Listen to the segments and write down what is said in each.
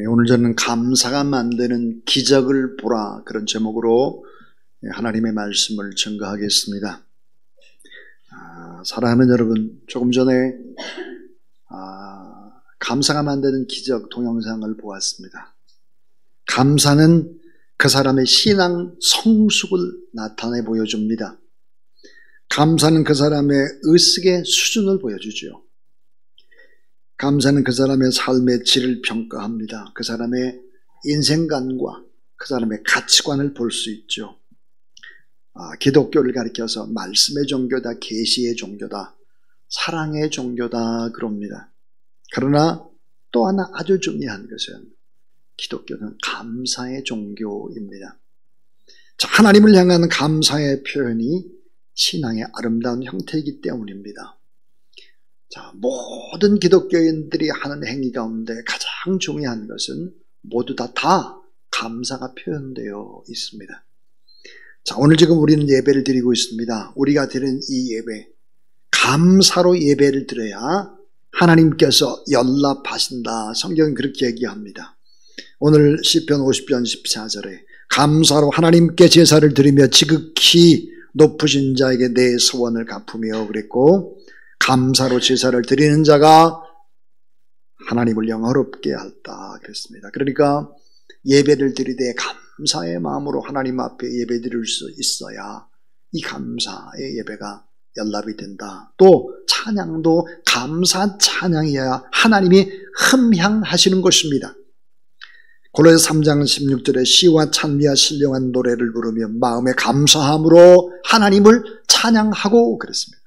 오늘 저는 감사가 만드는 기적을 보라, 그런 제목으로 하나님의 말씀을 증거하겠습니다. 사랑하는 여러분, 조금 전에 감사가 만드는 기적 동영상을 보았습니다. 감사는 그 사람의 신앙 성숙을 나타내 보여줍니다. 감사는 그 사람의 의식의 수준을 보여주죠. 감사는 그 사람의 삶의 질을 평가합니다. 그 사람의 인생관과 그 사람의 가치관을 볼 수 있죠. 기독교를 가리켜서 말씀의 종교다, 계시의 종교다, 사랑의 종교다 그럽니다. 그러나 또 하나 아주 중요한 것은 기독교는 감사의 종교입니다. 하나님을 향한 감사의 표현이 신앙의 아름다운 형태이기 때문입니다. 모든 기독교인들이 하는 행위 가운데 가장 중요한 것은 모두 다 감사가 표현되어 있습니다. 오늘 지금 우리는 예배를 드리고 있습니다. 우리가 드리는 이 예배, 감사로 예배를 드려야 하나님께서 연락하신다. 성경은 그렇게 얘기합니다. 오늘 시편 50편 14절에 감사로 하나님께 제사를 드리며 지극히 높으신 자에게 내 소원을 갚으며 그랬고, 감사로 제사를 드리는 자가 하나님을 영화롭게 할다 그랬습니다. 그러니까 예배를 드리되 감사의 마음으로 하나님 앞에 예배 드릴 수 있어야 이 감사의 예배가 연락이 된다. 또 찬양도 감사 찬양이어야 하나님이 흠향하시는 것입니다. 골로새 3장 16절에 시와 찬미와 신령한 노래를 부르며 마음의 감사함으로 하나님을 찬양하고 그랬습니다.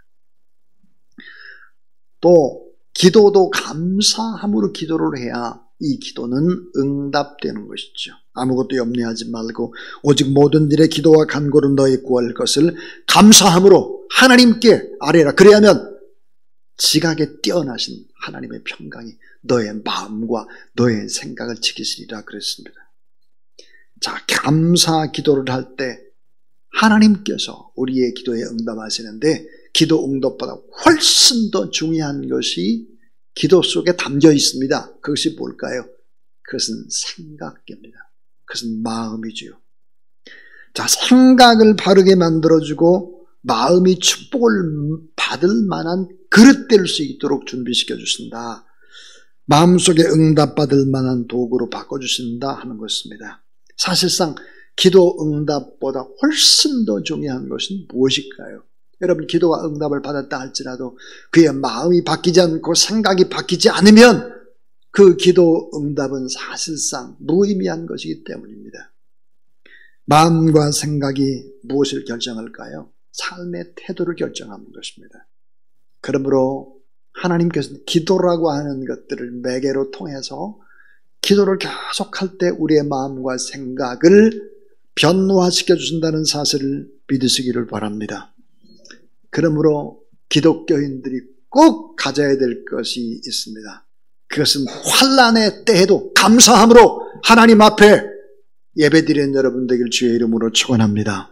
또 기도도 감사함으로 기도를 해야 이 기도는 응답되는 것이죠. 아무것도 염려하지 말고 오직 모든 일에 기도와 간구로 너희 구할 것을 감사함으로 하나님께 아뢰라. 그래야면 지각에 뛰어나신 하나님의 평강이 너의 마음과 너의 생각을 지키시리라 그랬습니다. 감사 기도를 할 때 하나님께서 우리의 기도에 응답하시는데, 기도 응답보다 훨씬 더 중요한 것이 기도 속에 담겨 있습니다. 그것이 뭘까요? 그것은 생각입니다. 그것은 마음이지요. 생각을 바르게 만들어주고 마음이 축복을 받을 만한 그릇 될 수 있도록 준비시켜 주신다. 마음속에 응답받을 만한 도구로 바꿔주신다 하는 것입니다. 사실상 기도 응답보다 훨씬 더 중요한 것은 무엇일까요? 여러분, 기도가 응답을 받았다 할지라도 그의 마음이 바뀌지 않고 생각이 바뀌지 않으면 그 기도 응답은 사실상 무의미한 것이기 때문입니다. 마음과 생각이 무엇을 결정할까요? 삶의 태도를 결정하는 것입니다. 그러므로 하나님께서는 기도라고 하는 것들을 매개로 통해서 기도를 계속할 때 우리의 마음과 생각을 변화시켜 주신다는 사실을 믿으시기를 바랍니다. 그러므로 기독교인들이 꼭 가져야 될 것이 있습니다. 그것은 환난의 때에도 감사함으로 하나님 앞에 예배드리는 여러분 되길 주의 이름으로 축원합니다.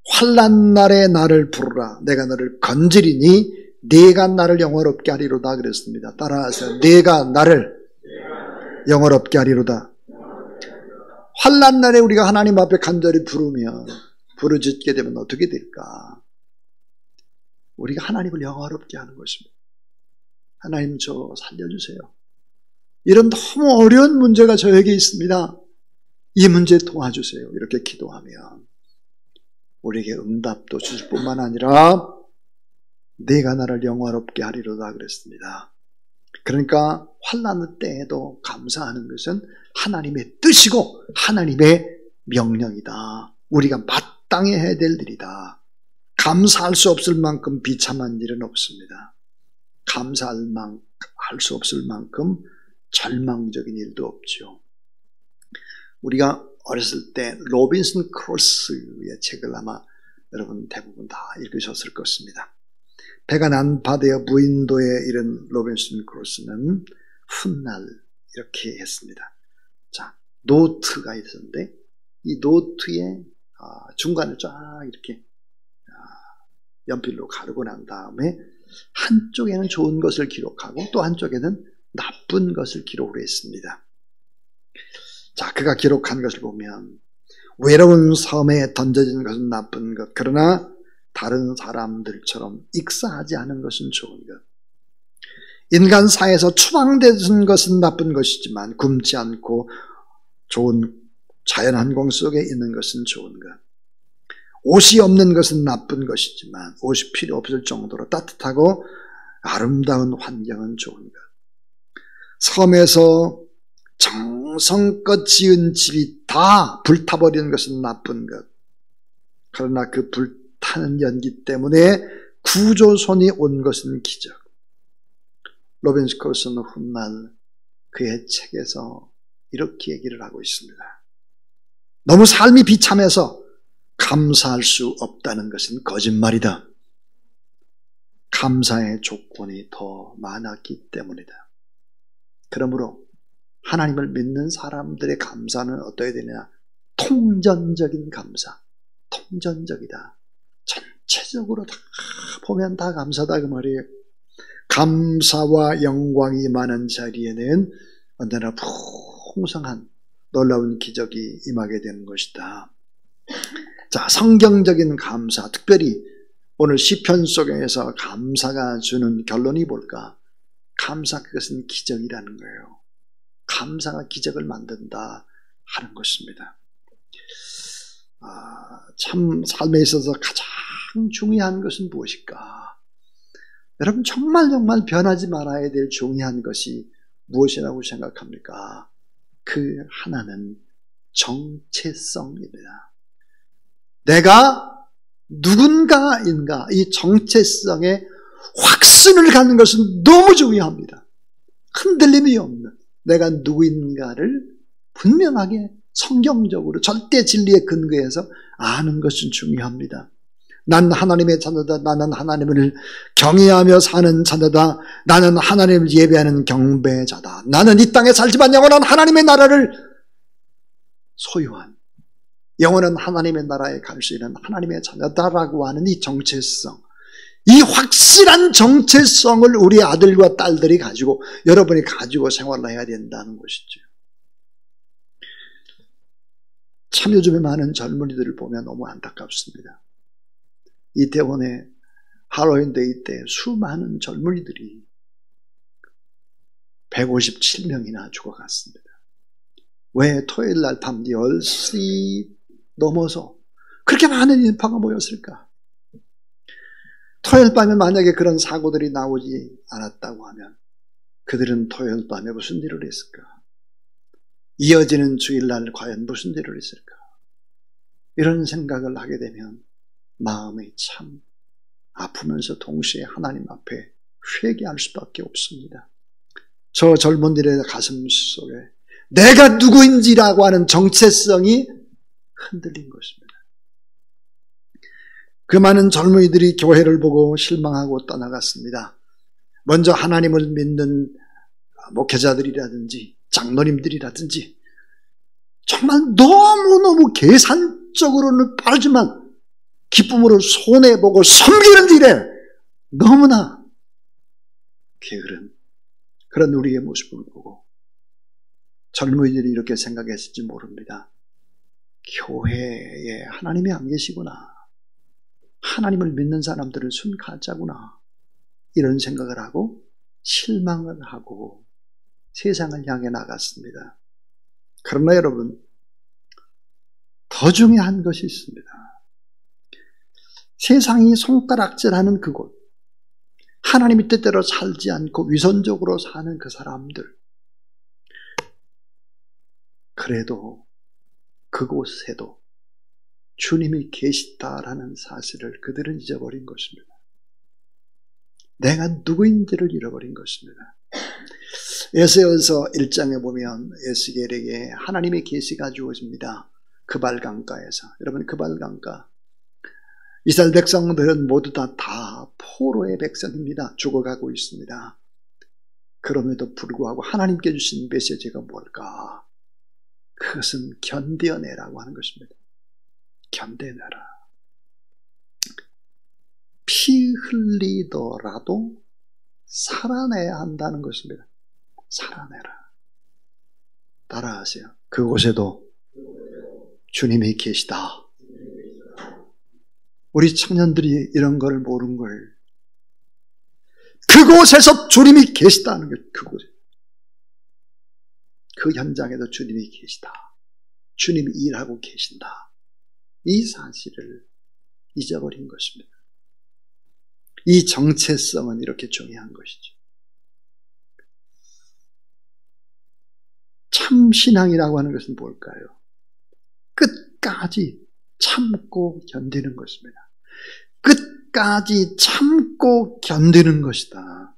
환난 날에 나를 부르라. 내가 너를 건지리니 네가 나를 영화롭게 하리로다 그랬습니다. 따라하세요. 네가 나를 영화롭게 하리로다. 환난 날에 우리가 하나님 앞에 간절히 부르면, 부르짖게 되면 어떻게 될까? 우리가 하나님을 영화롭게 하는 것입니다. 하나님, 저 살려주세요. 이런 너무 어려운 문제가 저에게 있습니다. 이 문제 도와주세요. 이렇게 기도하면 우리에게 응답도 주실 뿐만 아니라 네가 나를 영화롭게 하리로다 그랬습니다. 그러니까 환난 때에도 감사하는 것은 하나님의 뜻이고 하나님의 명령이다. 우리가 마땅히 해야 될 일이다. 감사할 수 없을 만큼 비참한 일은 없습니다. 감사할 수 없을 만큼 절망적인 일도 없죠. 우리가 어렸을 때 로빈슨 크루소의 책을 아마 여러분 대부분 다 읽으셨을 것입니다. 배가 난파되어 무인도에 이른 로빈슨 크루소는 훗날 이렇게 했습니다. 노트가 있었는데 이 노트의 중간을 쫙 이렇게 연필로 가르고 난 다음에 한쪽에는 좋은 것을 기록하고 또 한쪽에는 나쁜 것을 기록을 했습니다. 자, 그가 기록한 것을 보면 외로운 섬에 던져진 것은 나쁜 것, 그러나 다른 사람들처럼 익사하지 않은 것은 좋은 것. 인간사에서 추방되는 것은 나쁜 것이지만 굶지 않고 좋은 자연환경 속에 있는 것은 좋은 것. 옷이 없는 것은 나쁜 것이지만 옷이 필요 없을 정도로 따뜻하고 아름다운 환경은 좋은 것. 섬에서 정성껏 지은 집이 다 불타버리는 것은 나쁜 것. 그러나 그 불타는 연기 때문에 구조선이 온 것은 기적. 로빈 스콜스는 훗날 그의 책에서 이렇게 얘기를 하고 있습니다. 너무 삶이 비참해서 감사할 수 없다는 것은 거짓말이다. 감사의 조건이 더 많았기 때문이다. 그러므로 하나님을 믿는 사람들의 감사는 어떠해야 되냐? 통전적인 감사. 통전적이다. 전체적으로 다 보면 다 감사다 그 말이에요. 감사와 영광이 많은 자리에는 언제나 풍성한 놀라운 기적이 임하게 되는 것이다. 자, 성경적인 감사, 특별히 오늘 시편 속에서 감사가 주는 결론이 뭘까? 감사, 그것은 기적이라는 거예요. 감사가 기적을 만든다 하는 것입니다. 참 삶에 있어서 가장 중요한 것은 무엇일까? 여러분 정말 변하지 말아야 될 중요한 것이 무엇이라고 생각합니까? 그 하나는 정체성입니다. 내가 누군가인가 이 정체성에 확신을 갖는 것은 너무 중요합니다. 흔들림이 없는 내가 누구인가를 분명하게 성경적으로 절대 진리에 근거해서 아는 것은 중요합니다. 난 하나님의 자녀다. 나는 하나님을 경외하며 사는 자녀다. 나는 하나님을 예배하는 경배자다. 나는 이 땅에 살지만 영원한 하나님의 나라를 소유한 영원한 하나님의 나라에 갈 수 있는 하나님의 자녀다라고 하는 이 정체성, 이 확실한 정체성을 우리 아들과 딸들이 가지고 여러분이 가지고 생활을 해야 된다는 것이죠. 참 요즘에 많은 젊은이들을 보면 너무 안타깝습니다. 이태원의 할로윈데이 때 수많은 젊은이들이 157명이나 죽어갔습니다. 왜 토요일 날 밤 10시 넘어서 그렇게 많은 인파가 모였을까? 토요일 밤에 만약에 그런 사고들이 나오지 않았다고 하면 그들은 토요일 밤에 무슨 일을 했을까? 이어지는 주일날 과연 무슨 일을 했을까? 이런 생각을 하게 되면 마음이 참 아프면서 동시에 하나님 앞에 회개할 수밖에 없습니다. 저 젊은이들의 가슴 속에 내가 누구인지라고 하는 정체성이 흔들린 것입니다. 그 많은 젊은이들이 교회를 보고 실망하고 떠나갔습니다. 먼저 하나님을 믿는 목회자들이라든지 장로님들이라든지 정말 너무너무 계산적으로는 빠르지만 기쁨으로 손해보고 섬기는 일에 너무나 게으른 그런 우리의 모습을 보고 젊은이들이 이렇게 생각했을지 모릅니다. 교회에 하나님이 안 계시구나. 하나님을 믿는 사람들은 순 가짜구나. 이런 생각을 하고 실망을 하고 세상을 향해 나갔습니다. 그러나 여러분, 더 중요한 것이 있습니다. 세상이 손가락질하는 그곳, 하나님의 뜻대로 살지 않고 위선적으로 사는 그 사람들, 그래도 그곳에도 주님이 계시다라는 사실을 그들은 잊어버린 것입니다. 내가 누구인지를 잃어버린 것입니다. 에스겔서 1장에 보면 에스겔에게 하나님의 계시가 주어집니다. 그발강가에서. 여러분, 그발강가, 이스라엘 백성들은 모두 다 포로의 백성입니다. 죽어가고 있습니다. 그럼에도 불구하고 하나님께 주신 메시지가 뭘까? 그것은 견뎌내라고 하는 것입니다. 견뎌내라. 피 흘리더라도 살아내야 한다는 것입니다. 살아내라. 따라하세요. 그곳에도 주님이 계시다. 우리 청년들이 이런 걸 모르는 거예요. 그곳에서 주님이 계시다는 거예요. 그곳에. 그 현장에도 주님이 계시다. 주님이 일하고 계신다. 이 사실을 잊어버린 것입니다. 이 정체성은 이렇게 중요한 것이죠. 참 신앙이라고 하는 것은 뭘까요? 끝까지 참고 견디는 것입니다. 끝까지 참고 견디는 것이다.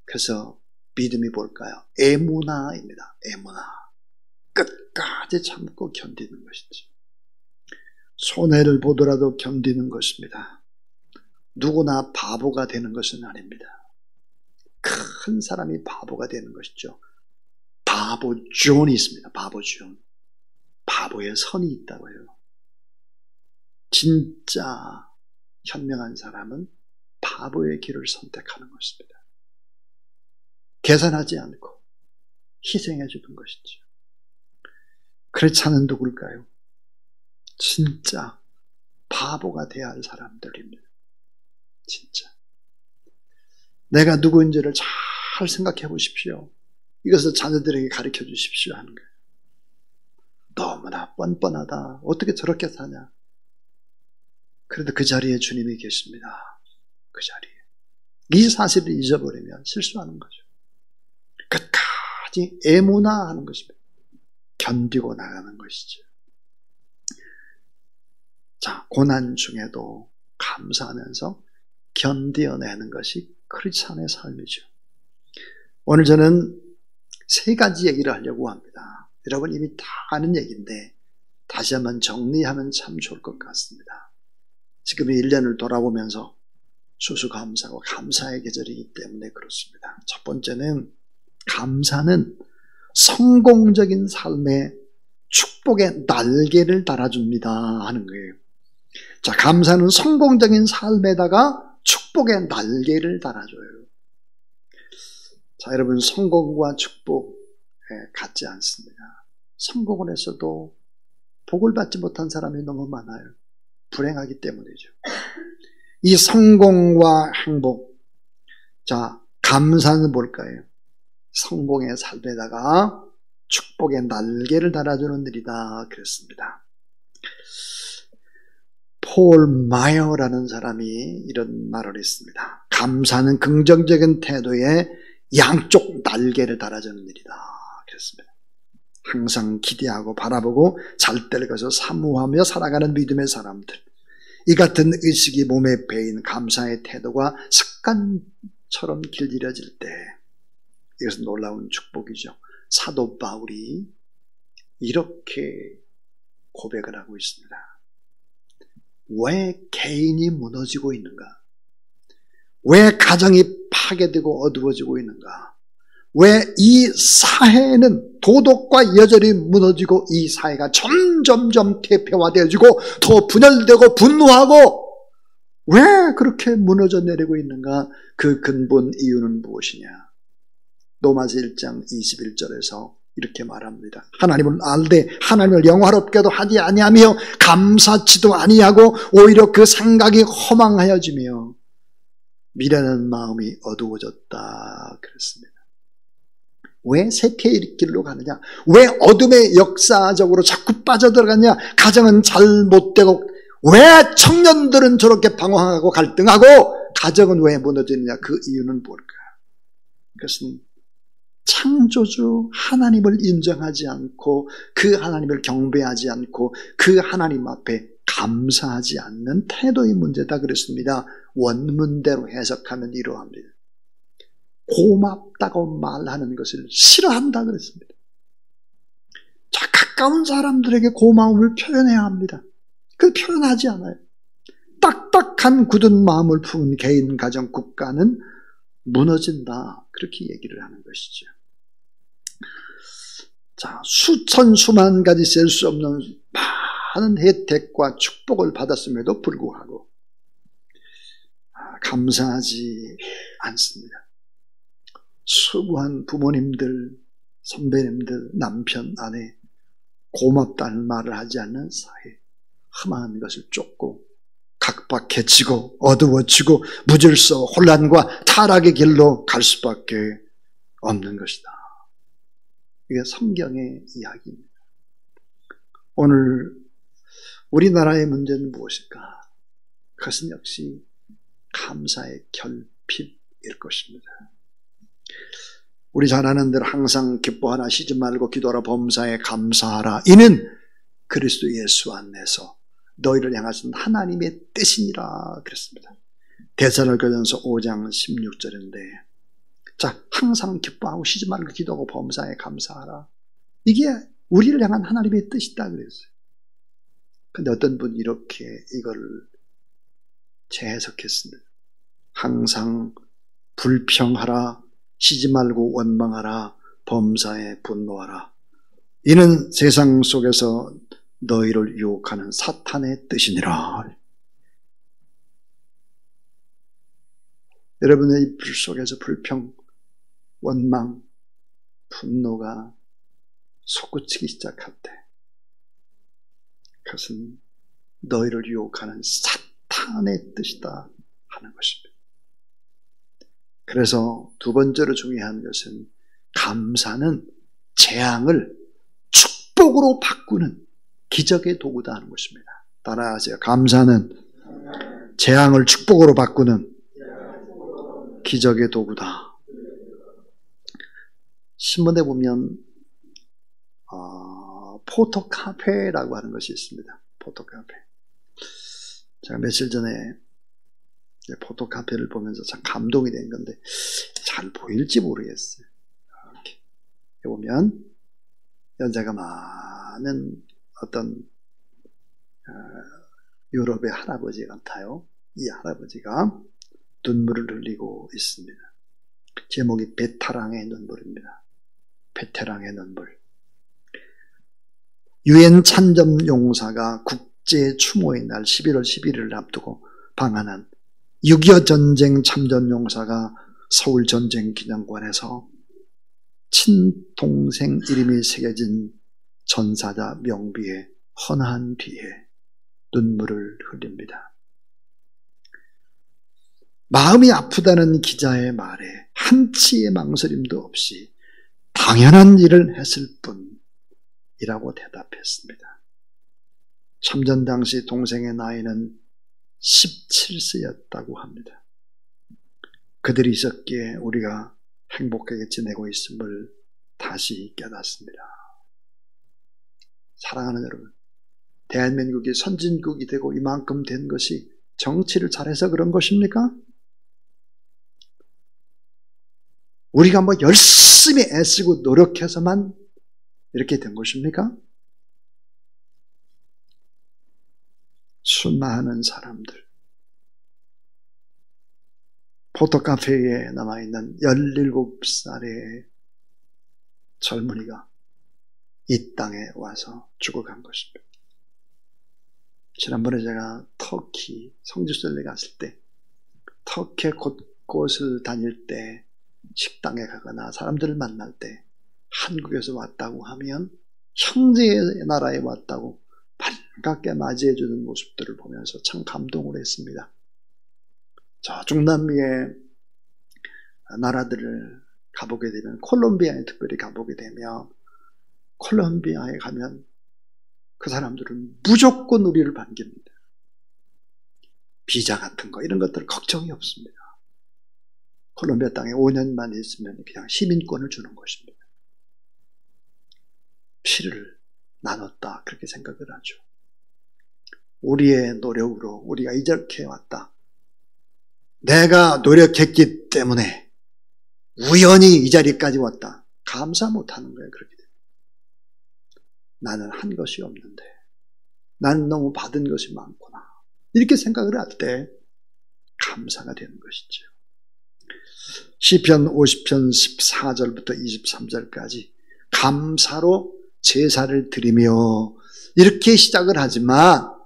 그래서 믿음이 뭘까요? 에무나입니다. 에무나. 끝까지 참고 견디는 것이지. 손해를 보더라도 견디는 것입니다. 누구나 바보가 되는 것은 아닙니다. 큰 사람이 바보가 되는 것이죠. 바보 존이 있습니다. 바보 존. 바보의 선이 있다고요. 진짜 현명한 사람은 바보의 길을 선택하는 것입니다. 계산하지 않고 희생해 주는 것이죠. 그렇지 않은 누굴까요? 진짜 바보가 되어야 할 사람들입니다. 진짜. 내가 누구인지를 잘 생각해 보십시오. 이것을 자녀들에게 가르쳐 주십시오 하는 거예요. 너무나 뻔뻔하다. 어떻게 저렇게 사냐. 그래도 그 자리에 주님이 계십니다. 그 자리에. 이 사실을 잊어버리면 실수하는 거죠. 끝까지 에무나 하는 것입니다. 견디고 나가는 것이죠. 자, 고난 중에도 감사하면서 견뎌내는 것이 크리스찬의 삶이죠. 오늘 저는 세 가지 얘기를 하려고 합니다. 여러분 이미 다 아는 얘기인데 다시 한번 정리하면 참 좋을 것 같습니다. 지금 이 1년을 돌아보면서 수수감사하고 감사의 계절이기 때문에 그렇습니다. 첫 번째는 감사는 성공적인 삶에 축복의 날개를 달아줍니다 하는 거예요. 자, 감사는 성공적인 삶에다가 축복의 날개를 달아줘요. 자, 여러분 성공과 축복 같지 않습니다. 성공을 했어도 복을 받지 못한 사람이 너무 많아요. 불행하기 때문이죠. 이 성공과 행복, 자, 감사는 뭘까요? 성공의 삶에다가 축복의 날개를 달아주는 일이다 그랬습니다. 폴 마이어라는 사람이 이런 말을 했습니다. 감사는 긍정적인 태도에 양쪽 날개를 달아주는 일이다 그랬습니다. 항상 기대하고 바라보고 잘될 것을 사모하며 살아가는 믿음의 사람들, 이 같은 의식이 몸에 배인 감사의 태도가 습관처럼 길들여질 때 이것은 놀라운 축복이죠. 사도 바울이 이렇게 고백을 하고 있습니다. 왜 개인이 무너지고 있는가? 왜 가정이 파괴되고 어두워지고 있는가? 왜 이 사회는 도덕과 여절이 무너지고 이 사회가 점점점 퇴폐화되어지고 더 분열되고 분노하고 왜 그렇게 무너져 내리고 있는가? 그 근본 이유는 무엇이냐? 로마서 1장 21절에서 이렇게 말합니다. 하나님을 알되 하나님을 영화롭게도 하지 아니하며 감사치도 아니하고 오히려 그 생각이 허망하여지며 미련한 마음이 어두워졌다 그랬습니다. 왜 쇠퇴의 길로 가느냐? 왜 어둠의 역사적으로 자꾸 빠져들어가냐? 가정은 잘못되고 왜 청년들은 저렇게 방황하고 갈등하고 가정은 왜 무너지느냐? 그 이유는 뭘까? 그것은 창조주 하나님을 인정하지 않고 그 하나님을 경배하지 않고 그 하나님 앞에 감사하지 않는 태도의 문제다 그랬습니다. 원문대로 해석하면 이러합니다. 고맙다고 말하는 것을 싫어한다 그랬습니다. 자, 가까운 사람들에게 고마움을 표현해야 합니다. 그걸 표현하지 않아요. 딱딱한 굳은 마음을 품은 개인, 가정, 국가는 무너진다. 그렇게 얘기를 하는 것이죠. 자, 수천 수만 가지 셀 수 없는 많은 혜택과 축복을 받았음에도 불구하고 감사하지 않습니다. 수고한 부모님들, 선배님들, 남편, 아내, 고맙다는 말을 하지 않는 사이, 험한 것을 쫓고 각박해지고 어두워지고 무질서 혼란과 타락의 길로 갈 수밖에 없는 것이다. 이게 성경의 이야기입니다. 오늘 우리나라의 문제는 무엇일까? 그것은 역시 감사의 결핍일 것입니다. 우리 잘 아는 대로 항상 기뻐하라, 쉬지 말고 기도하라, 범사에 감사하라. 이는 그리스도 예수 안에서 너희를 향하신 하나님의 뜻이니라 그랬습니다. 데살로니가전서 5장 16절인데, 자, 항상 기뻐하고 쉬지 말고 기도하고 범사에 감사하라. 이게 우리를 향한 하나님의 뜻이다 그랬어요. 근데 어떤 분이 이렇게 이걸 재해석했습니다. 항상 불평하라, 쉬지 말고 원망하라, 범사에 분노하라. 이는 세상 속에서 너희를 유혹하는 사탄의 뜻이니라. 여러분의 이 불 속에서 불평, 원망, 분노가 솟구치기 시작할 때 그것은 너희를 유혹하는 사탄의 뜻이다 하는 것입니다. 그래서 두 번째로 중요한 것은 감사는 재앙을 축복으로 바꾸는 기적의 도구다 하는 것입니다. 따라하세요. 감사는 재앙을 축복으로 바꾸는 기적의 도구다. 신문에 보면 포토카페라고 하는 것이 있습니다. 포토카페. 제가 며칠 전에 포토카페를 보면서 참 감동이 된 건데 잘 보일지 모르겠어요. 이렇게 보면 연세가 많은 어떤 유럽의 할아버지 같아요. 이 할아버지가 눈물을 흘리고 있습니다. 제목이 베테랑의 눈물입니다. 베테랑의 눈물. 유엔 참전용사가 국제 추모의 날 11월 11일을 앞두고 방한한 6.25 전쟁 참전용사가 서울 전쟁기념관에서 친동생 이름이 새겨진 전사자 명비에 헌한 뒤에 눈물을 흘립니다. 마음이 아프다는 기자의 말에 한치의 망설임도 없이 당연한 일을 했을 뿐이라고 대답했습니다. 참전 당시 동생의 나이는 17세였다고 합니다. 그들이 있었기에 우리가 행복하게 지내고 있음을 다시 깨닫습니다. 사랑하는 여러분, 대한민국이 선진국이 되고 이만큼 된 것이 정치를 잘해서 그런 것입니까? 우리가 뭐 열심히 애쓰고 노력해서만 이렇게 된 것입니까? 순마하는 사람들, 포토카페에 남아있는 17살의 젊은이가 이 땅에 와서 죽어간 것입니다. 지난번에 제가 터키 성지순례 갔을 때 터키 곳곳을 다닐 때 식당에 가거나 사람들을 만날 때 한국에서 왔다고 하면 형제의 나라에 왔다고 반갑게 맞이해주는 모습들을 보면서 참 감동을 했습니다. 저 중남미의 나라들을 가보게 되면, 콜롬비아에 특별히 가보게 되면, 콜롬비아에 가면 그 사람들은 무조건 우리를 반깁니다. 비자 같은 거 이런 것들 걱정이 없습니다. 콜롬비아 땅에 5년만 있으면 그냥 시민권을 주는 것입니다. 피를 나눴다 그렇게 생각을 하죠. 우리의 노력으로 우리가 이렇게 왔다. 내가 노력했기 때문에 우연히 이 자리까지 왔다. 감사 못하는 거예요. 그렇게 되면. 나는 한 것이 없는데 나는 너무 받은 것이 많구나. 이렇게 생각을 할 때 감사가 되는 것이죠. 시편 50편 14절부터 23절까지 감사로 제사를 드리며 이렇게 시작을 하지만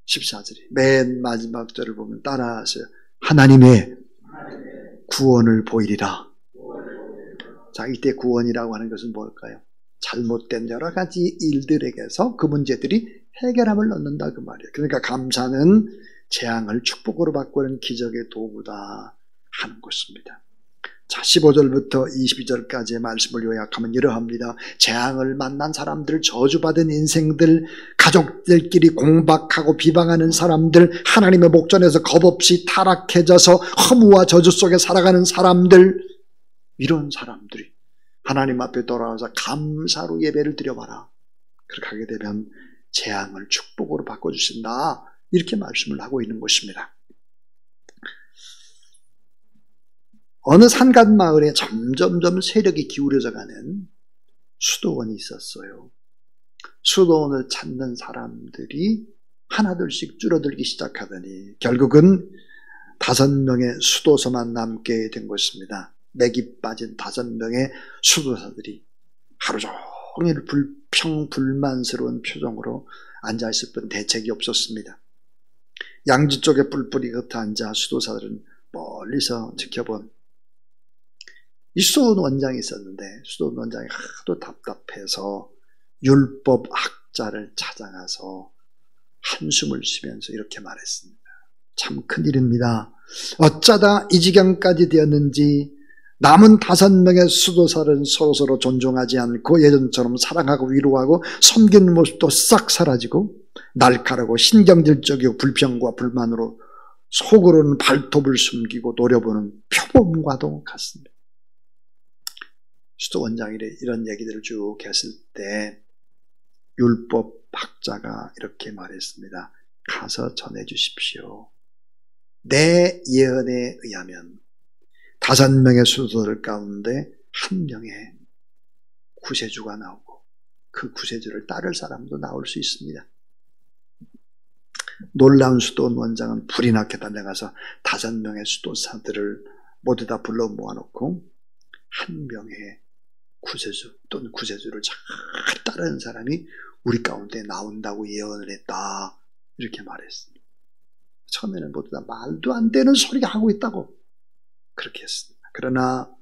14절이 맨 마지막 절을 보면 따라하세요. 하나님의 구원을 보이리라. 자, 이때 구원이라고 하는 것은 뭘까요? 잘못된 여러 가지 일들에게서 그 문제들이 해결함을 얻는다 그 말이에요. 그러니까 감사는 재앙을 축복으로 바꾸는 기적의 도구다 하는 것입니다. 자, 15절부터 22절까지의 말씀을 요약하면 이러합니다. 재앙을 만난 사람들, 저주받은 인생들, 가족들끼리 공박하고 비방하는 사람들, 하나님의 목전에서 겁없이 타락해져서 허무와 저주 속에 살아가는 사람들, 이런 사람들이 하나님 앞에 돌아와서 감사로 예배를 드려봐라. 그렇게 하게 되면 재앙을 축복으로 바꿔주신다. 이렇게 말씀을 하고 있는 것입니다. 어느 산간 마을에 점점점 세력이 기울어져 가는 수도원이 있었어요. 수도원을 찾는 사람들이 하나둘씩 줄어들기 시작하더니 결국은 5명의 수도사만 남게 된 것입니다. 맥이 빠진 5명의 수도사들이 하루 종일 불평불만스러운 표정으로 앉아있을 뿐 대책이 없었습니다. 양지 쪽에 뿔뿔이 흩어앉아 수도사들은 멀리서 지켜본 이 수도원 원장이 있었는데 수도원 원장이 하도 답답해서 율법학자를 찾아가서 한숨을 쉬면서 이렇게 말했습니다. 참 큰일입니다. 어쩌다 이 지경까지 되었는지 남은 5명의 수도사는 서로서로 존중하지 않고 예전처럼 사랑하고 위로하고 섬기는 모습도 싹 사라지고 날카롭고 신경질적이고 불평과 불만으로 속으로는 발톱을 숨기고 노려보는 표범과도 같습니다. 수도원장이 이런 얘기들을 쭉 했을 때 율법학자가 이렇게 말했습니다. 가서 전해주십시오. 내 예언에 의하면 5명의 수도들 가운데 1명의 구세주가 나오고 그 구세주를 따를 사람도 나올 수 있습니다. 놀라운 수도원 원장은 불이 나게 달려가서 5명의 수도사들을 모두 다 불러 모아놓고 1명의 구세주 또는 구세주를 잘 따르는 사람이 우리 가운데 나온다고 예언을 했다. 이렇게 말했습니다. 처음에는 모두 다 말도 안 되는 소리가 하고 있다고 그렇게 했습니다. 그러나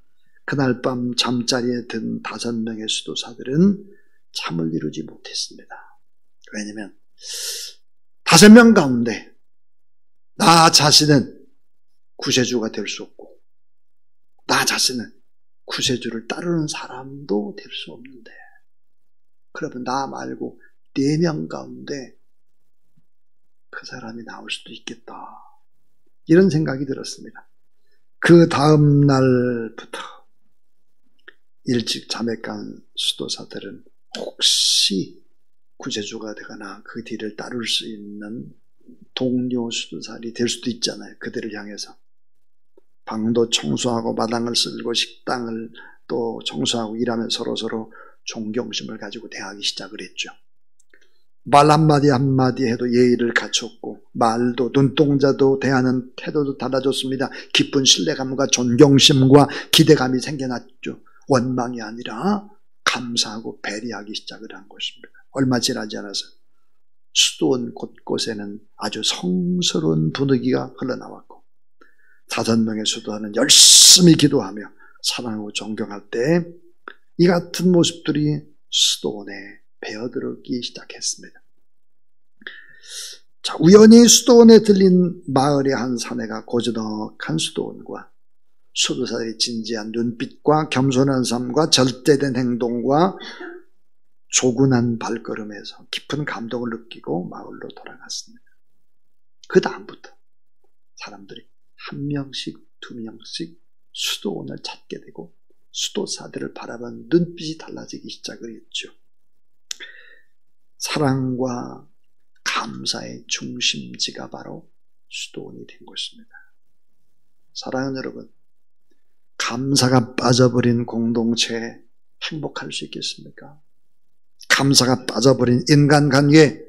그날 밤 잠자리에 든 5명의 수도사들은 잠을 이루지 못했습니다. 왜냐하면 5명 가운데 나 자신은 구세주가 될 수 없고 나 자신은 구세주를 따르는 사람도 될 수 없는데 그러면 나 말고 4명 가운데 그 사람이 나올 수도 있겠다. 이런 생각이 들었습니다. 그 다음 날부터 일찍 잠에 깐 수도사들은 혹시 구세주가 되거나 그 뒤를 따를 수 있는 동료 수도사들이 될 수도 있잖아요. 그들을 향해서 방도 청소하고 마당을 쓸고 식당을 또 청소하고 일하면 서로서로 존경심을 가지고 대하기 시작을 했죠. 말 한마디 한마디 해도 예의를 갖췄고 말도 눈동자도 대하는 태도도 달라졌습니다. 깊은 신뢰감과 존경심과 기대감이 생겨났죠. 원망이 아니라 감사하고 배려하기 시작을 한 것입니다. 얼마 지나지 않아서 수도원 곳곳에는 아주 성스러운 분위기가 흘러나왔고 5명의 수도사는 열심히 기도하며 사랑하고 존경할 때 이 같은 모습들이 수도원에 배어들기 시작했습니다. 자, 우연히 수도원에 들린 마을의 한 사내가 고즈넉한 수도원과 수도사들의 진지한 눈빛과 겸손한 삶과 절제된 행동과 조근한 발걸음에서 깊은 감동을 느끼고 마을로 돌아갔습니다. 그 다음부터 사람들이 1명씩 2명씩 수도원을 찾게 되고 수도사들을 바라보는 눈빛이 달라지기 시작을 했죠. 사랑과 감사의 중심지가 바로 수도원이 된 것입니다. 사랑하는 여러분, 감사가 빠져버린 공동체에 행복할 수 있겠습니까? 감사가 빠져버린 인간관계,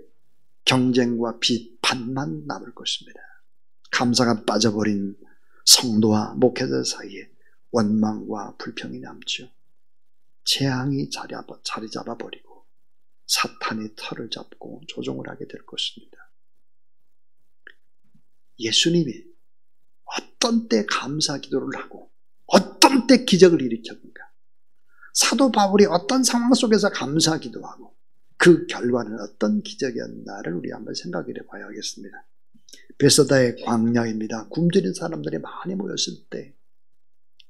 경쟁과 비판만 남을 것입니다. 감사가 빠져버린 성도와 목회자 사이에 원망과 불평이 남죠. 재앙이 자리 잡아버리고 사탄이 털을 잡고 조종을 하게 될 것입니다. 예수님이 어떤 때 감사 기도를 하고 어떤 때 기적을 일으켰는가? 사도 바울이 어떤 상황 속에서 감사 기도하고 그 결과는 어떤 기적이었나를 우리 한번 생각해 봐야겠습니다. 베세다의 광야입니다. 굶주린 사람들이 많이 모였을 때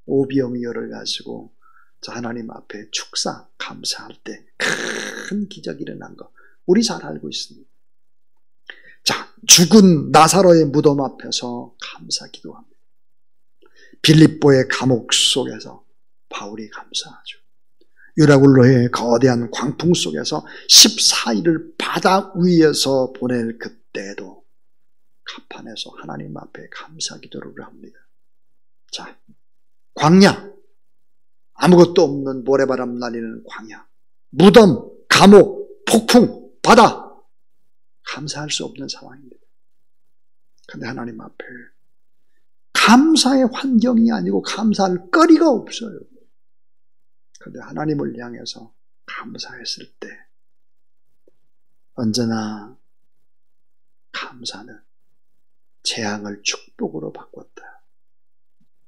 오병이어를 가지고 저 하나님 앞에 축사, 감사할 때 큰 기적이 일어난 거 우리 잘 알고 있습니다. 자, 죽은 나사로의 무덤 앞에서 감사 기도합니다. 빌립보의 감옥 속에서 바울이 감사하죠. 유라굴로의 거대한 광풍 속에서 14일을 바다 위에서 보낼 그때도 가판에서 하나님 앞에 감사 기도를 합니다. 자, 광야, 아무것도 없는 모래바람 날리는 광야, 무덤, 감옥, 폭풍, 바다, 감사할 수 없는 상황입니다. 그런데 하나님 앞에 감사의 환경이 아니고 감사할 거리가 없어요. 그런데 하나님을 향해서 감사했을 때 언제나 감사는 재앙을 축복으로 바꿨다.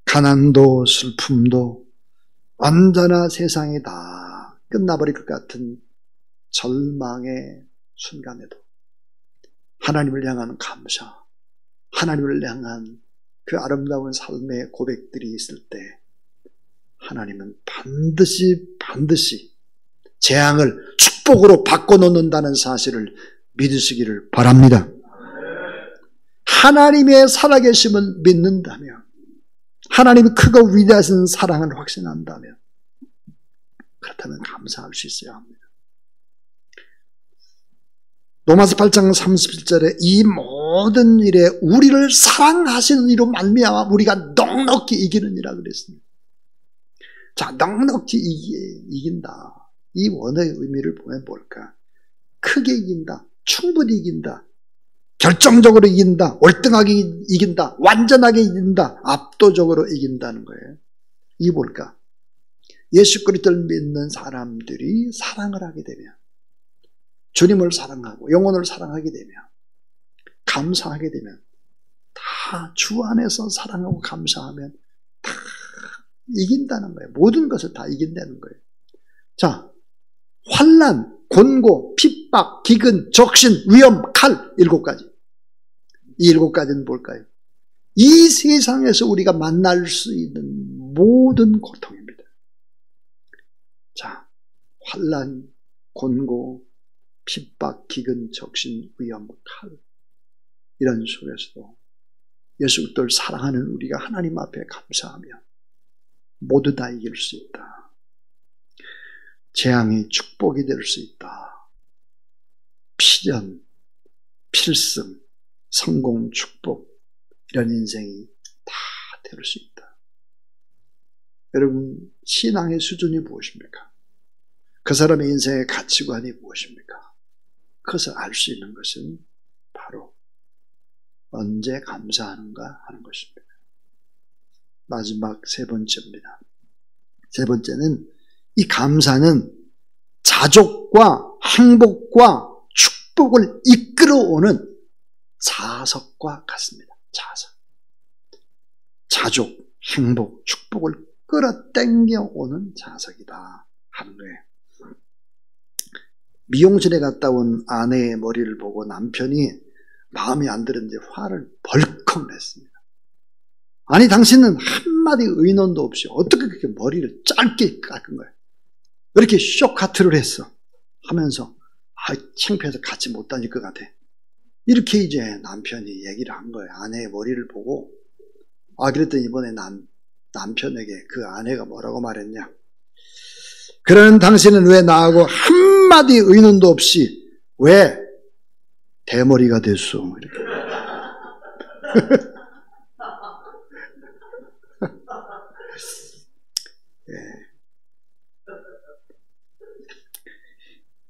가난도 슬픔도 언제나 세상이 다 끝나버릴 것 같은 절망의 순간에도 하나님을 향한 감사, 하나님을 향한 그 아름다운 삶의 고백들이 있을 때 하나님은 반드시 재앙을 축복으로 바꿔놓는다는 사실을 믿으시기를 바랍니다. 하나님의 살아계심을 믿는다면, 하나님이 크고 위대하신 사랑을 확신한다면, 그렇다면 감사할 수 있어야 합니다. 로마서 8장 31절에 이 모든 일에 우리를 사랑하시는 이로 말미암아 우리가 넉넉히 이기는 이라 그랬습니다. 자, 넉넉히 이긴다. 이 원어의 의미를 보면 뭘까? 크게 이긴다. 충분히 이긴다. 결정적으로 이긴다. 월등하게 이긴다. 완전하게 이긴다. 압도적으로 이긴다는 거예요. 이게 뭘까? 예수 그리스도를 믿는 사람들이 사랑을 하게 되면, 주님을 사랑하고 영혼을 사랑하게 되면, 감사하게 되면, 다 주 안에서 사랑하고 감사하면 다 이긴다는 거예요. 모든 것을 다 이긴다는 거예요. 자, 환난, 곤고, 핍박, 기근, 적신, 위험, 칼 7가지. 이 7가지는 뭘까요? 이 세상에서 우리가 만날 수 있는 모든 고통입니다. 자, 환난, 곤고, 핍박, 기근, 적신, 위험, 칼 이런 속에서도 예수 그리스도를 사랑하는 우리가 하나님 앞에 감사하면 모두 다 이길 수 있다. 재앙이 축복이 될 수 있다. 필연, 필승, 성공, 축복 이런 인생이 다 될 수 있다. 여러분, 신앙의 수준이 무엇입니까? 그 사람의 인생의 가치관이 무엇입니까? 그것을 알 수 있는 것은 바로 언제 감사하는가 하는 것입니다. 마지막 3번째입니다. 3번째는 이 감사는 자족과 행복과 축복을 이끌어오는 자석과 같습니다. 자석. 자족, 행복, 축복을 끌어당겨오는 자석이다 하는 거예요. 미용실에 갔다 온 아내의 머리를 보고 남편이 마음에 안 들었는지 화를 벌컥 냈습니다. 아니, 당신은 한마디 의논도 없이 어떻게 그렇게 머리를 짧게 깎은 거야? 왜 이렇게 쇼카트를 했어? 하면서 창피해서 같이 못 다닐 것 같아. 이렇게 이제 남편이 얘기를 한 거예요. 아내의 머리를 보고. 그랬더니 이번에 남편에게 그 아내가 뭐라고 말했냐? 그러는 당신은 왜 나하고 한마디 의논도 없이 왜 대머리가 됐어? 이렇게.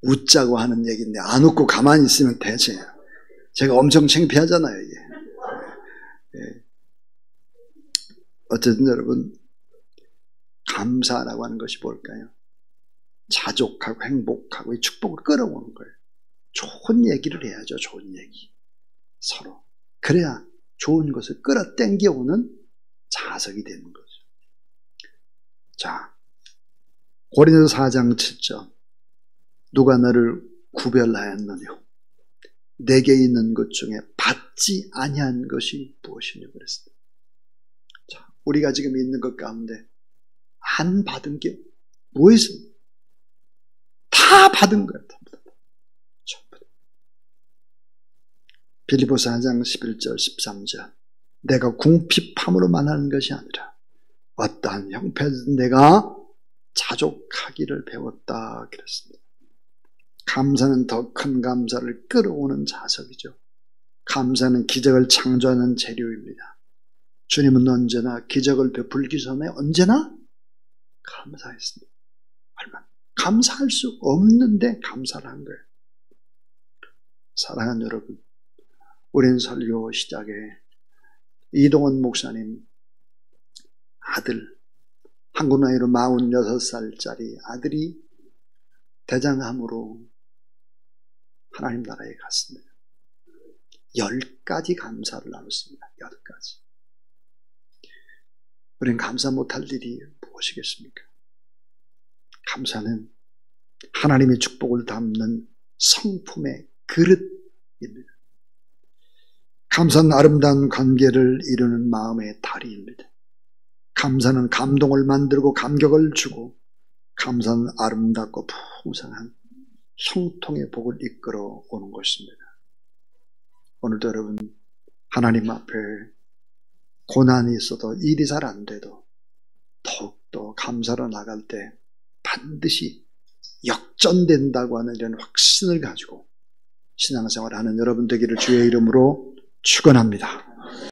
웃자고 하는 얘기인데 안 웃고 가만히 있으면 되지. 제가 엄청 창피하잖아요, 이게. 어쨌든 여러분, 감사라고 하는 것이 뭘까요? 자족하고 행복하고 이 축복을 끌어오는 거예요. 좋은 얘기를 해야죠, 좋은 얘기. 서로. 그래야 좋은 것을 끌어당겨오는 자석이 되는 거죠. 자, 고린도서 4장 7절. 누가 너를 구별하였느냐? 내게 있는 것 중에 받지 아니한 것이 무엇이냐 그랬습니다. 자, 우리가 지금 있는 것 가운데 안 받은 게 뭐 있습니까? 다 받은 거예요. 전부. 빌립보서 4장 11절 13절. 내가 궁핍함으로만 하는 것이 아니라 어떠한 형편에서 내가 자족하기를 배웠다 그랬습니다. 감사는 더 큰 감사를 끌어오는 자석이죠. 감사는 기적을 창조하는 재료입니다. 주님은 언제나 기적을 베풀기 전에 언제나 감사했습니다. 얼마나 감사할 수 없는데 감사를 한 거예요. 사랑하는 여러분, 우린 설교 시작에 이동원 목사님 아들, 한국 나이로 46살짜리 아들이 대장암으로 하나님 나라에 갔습니다. 10가지 감사를 나눴습니다. 10가지. 우리는 감사 못할 일이 무엇이겠습니까? 감사는 하나님의 축복을 담는 성품의 그릇입니다. 감사는 아름다운 관계를 이루는 마음의 다리입니다. 감사는 감동을 만들고 감격을 주고, 감사는 아름답고 풍성한 형통의 복을 이끌어 오는 것입니다. 오늘도 여러분, 하나님 앞에 고난이 있어도 일이 잘 안 돼도 더욱더 감사로 나갈 때 반드시 역전된다고 하는 이런 확신을 가지고 신앙생활하는 여러분 되기를 주의 이름으로 축원합니다.